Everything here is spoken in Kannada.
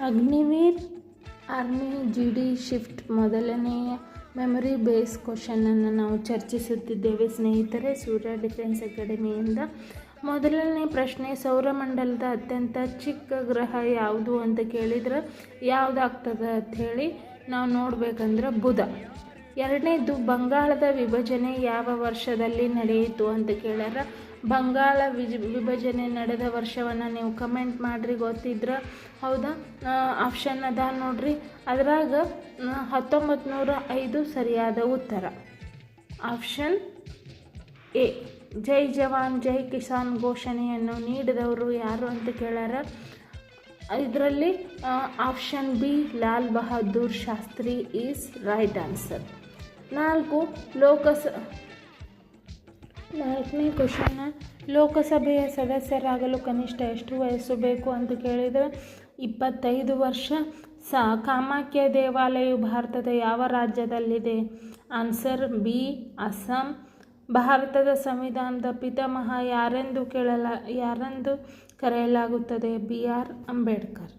ಅಗ್ನಿವೀರ್ ಆರ್ಮಿ GD ಶಿಫ್ಟ್ ಮೊದಲನೆಯ ಮೆಮೊರಿ ಬೇಸ್ ಕ್ವಶನನ್ನು ನಾವು ಚರ್ಚಿಸುತ್ತಿದ್ದೇವೆ ಸ್ನೇಹಿತರೆ. ಸೂರ್ಯ ಡಿಫೆನ್ಸ್ ಅಕಾಡೆಮಿಯಿಂದ ಮೊದಲನೇ ಪ್ರಶ್ನೆ, ಸೌರಮಂಡಲದ ಅತ್ಯಂತ ಚಿಕ್ಕ ಗ್ರಹ ಯಾವುದು ಅಂತ ಕೇಳಿದ್ರೆ ಯಾವುದಾಗ್ತದೆ ಅಂಥೇಳಿ ನಾವು ನೋಡ್ಬೇಕಂದ್ರೆ ಬುಧ. ಎರಡನೇದು, ಬಂಗಾಳದ ವಿಭಜನೆ ಯಾವ ವರ್ಷದಲ್ಲಿ ನಡೆಯಿತು ಅಂತ ಕೇಳ್ಯಾರ. ಬಂಗಾಳ ವಿಭಜನೆ ನಡೆದ ವರ್ಷವನ್ನು ನೀವು ಕಮೆಂಟ್ ಮಾಡಿರಿ ಗೊತ್ತಿದ್ರೆ. ಹೌದಾ, ಆಪ್ಷನ್ ಅದ ನೋಡ್ರಿ, ಅದ್ರಾಗ 1905 ಸರಿಯಾದ ಉತ್ತರ. Option A. ಜೈ ಜವಾನ್ ಜೈ ಕಿಸಾನ್ ಘೋಷಣೆಯನ್ನು ನೀಡಿದವರು ಯಾರು ಅಂತ ಕೇಳ್ಯಾರ. ಇದರಲ್ಲಿ option B, Lal Bahadur Shastri is right answer. ನಾಲ್ಕನೇ ಕ್ವಶನ್, ಲೋಕಸಭೆಯ ಸದಸ್ಯರಾಗಲು ಕನಿಷ್ಠ ಎಷ್ಟು ವಯಸ್ಸು ಬೇಕು ಅಂತ ಕೇಳಿದರೆ 25 ವರ್ಷ. ಕಾಮಾಖ್ಯ ದೇವಾಲಯವು ಭಾರತದ ಯಾವ ರಾಜ್ಯದಲ್ಲಿದೆ? Answer B, Assam. ಭಾರತದ ಸಂವಿಧಾನದ ಪಿತಾಮಹ ಯಾರೆಂದು ಕರೆಯಲಾಗುತ್ತದೆ? BR ಅಂಬೇಡ್ಕರ್.